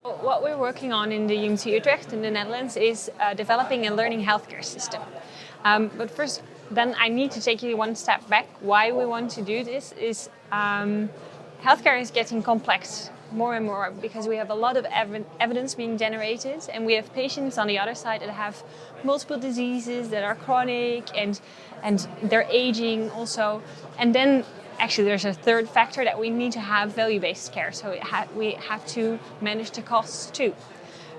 What we're working on in the UMC Utrecht in the Netherlands is developing a learning healthcare system. But first, then I need to take you one step back. Why we want to do this is healthcare is getting complex more and more because we have a lot of evidence being generated, and we have patients on the other side that have multiple diseases that are chronic and they're aging also. And then actually there's a third factor, that we need to have value-based care. So we have to manage the costs too.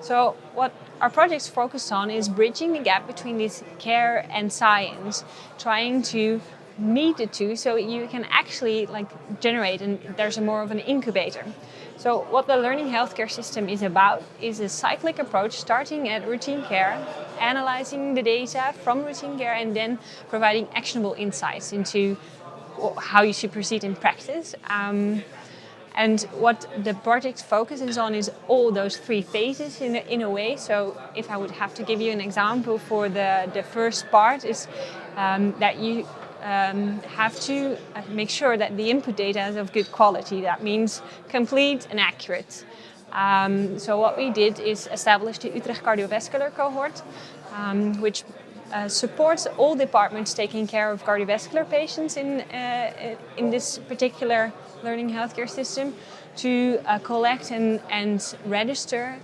So what our projects focus on is bridging the gap between this care and science, trying to meet the two so you can actually generate, and there's more of an incubator. So what the learning healthcare system is about is a cyclic approach, starting at routine care, analyzing the data from routine care, and then providing actionable insights into how you should proceed in practice. And what the project focuses on is all those three phases in a way. So if I would have to give you an example for the first part is that you have to make sure that the input data is of good quality. That means complete and accurate. So what we did is establish the Utrecht Cardiovascular cohort, which supports all departments taking care of cardiovascular patients in this particular learning healthcare system to collect and register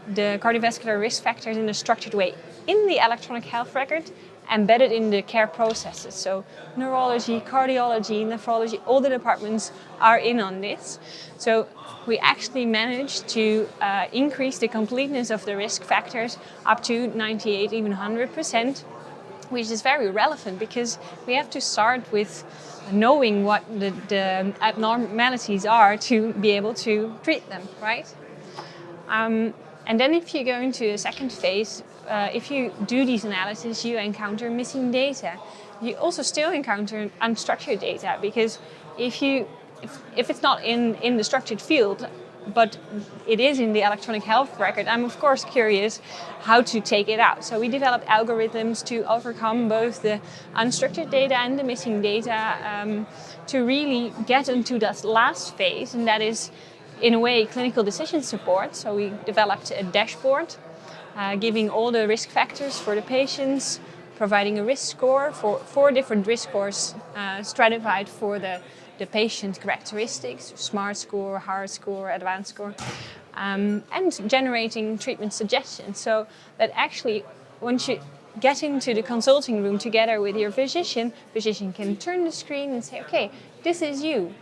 the cardiovascular risk factors in a structured way in the electronic health record, embedded in the care processes. So neurology, cardiology, nephrology, all the departments are in on this. So we actually managed to increase the completeness of the risk factors up to 98, even 100%, which is very relevant because we have to start with knowing what the abnormalities are to be able to treat them, right? And then if you go into a second phase, if you do these analyses, you encounter missing data. You also still encounter unstructured data, because if it's not in the structured field, but it is in the electronic health record, I'm of course curious how to take it out. So we developed algorithms to overcome both the unstructured data and the missing data to really get into that last phase, and that is in a way clinical decision support. So we developed a dashboard giving all the risk factors for the patients, providing a risk score for 4 different risk scores stratified for the patient characteristics: SMART score, hard score, advanced score, and generating treatment suggestions. So that actually, once you get into the consulting room together with your physician can turn the screen and say, okay, this is you.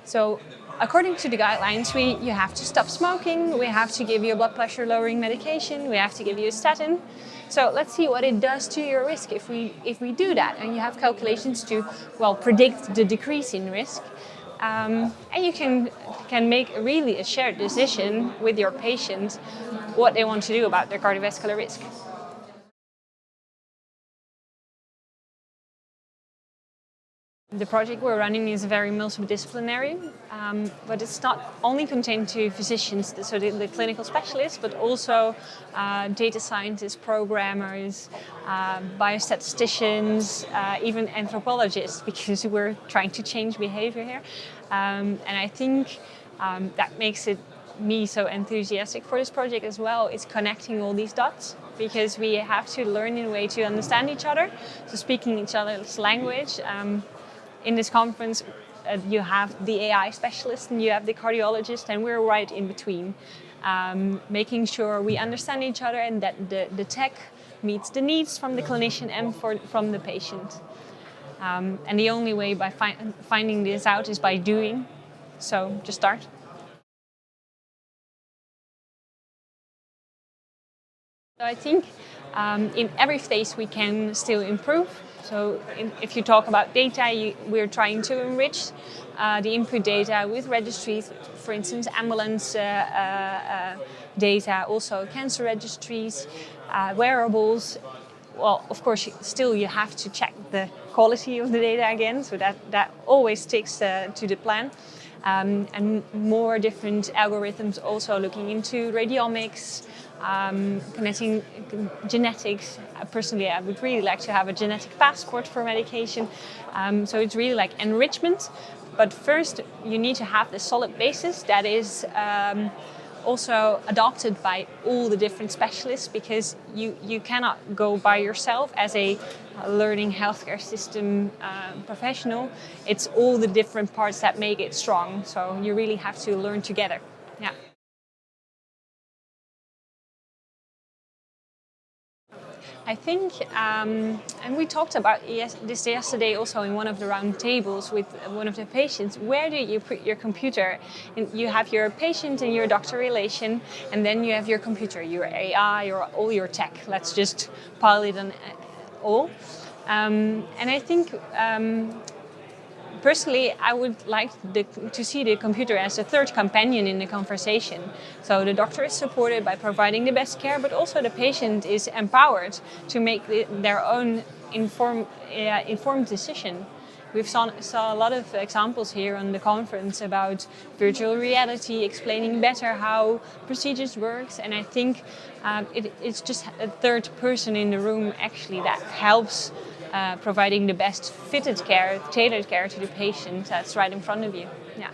So according to the guidelines, you have to stop smoking, we have to give you a blood pressure lowering medication, we have to give you a statin. So let's see what it does to your risk if we do that. And you have calculations to, predict the decrease in risk. And you can make really a shared decision with your patient what they want to do about their cardiovascular risk. The project we're running is very multidisciplinary, but it's not only contained to physicians, so the clinical specialists, but also data scientists, programmers, biostatisticians, even anthropologists, because we're trying to change behavior here. And I think that makes me so enthusiastic for this project as well. It's connecting all these dots, because we have to learn in a way to understand each other, so speaking each other's language. In this conference, you have the AI specialist and you have the cardiologist, and we're right in between, making sure we understand each other and that the tech meets the needs from the clinician and from the patient. And the only way by finding this out is by doing. So just start. So I think in every phase we can still improve. So if you talk about data, we're trying to enrich the input data with registries, for instance, ambulance data, also cancer registries, wearables. Well, of course, still you have to check the quality of the data again, so that always sticks to the plan. And more different algorithms also looking into radiomics, connecting genetics. Personally, I would really like to have a genetic passport for medication. So it's really like enrichment. But first, you need to have the solid basis that is also adopted by all the different specialists, because you cannot go by yourself as a learning healthcare system professional. It's all the different parts that make it strong. So you really have to learn together. Yeah. I think, and we talked about this yesterday also in one of the round tables with one of the patients, where do you put your computer? And you have your patient and your doctor relation, and then you have your computer, your AI, or all your tech. Let's just pile it on all. And I think, personally, I would like to see the computer as a third companion in the conversation. So the doctor is supported by providing the best care, but also the patient is empowered to make their own informed decision. We've saw a lot of examples here on the conference about virtual reality, explaining better how procedures works, and I think it's just a third person in the room actually that helps providing the best fitted care, tailored care to the patient that's right in front of you. Yeah.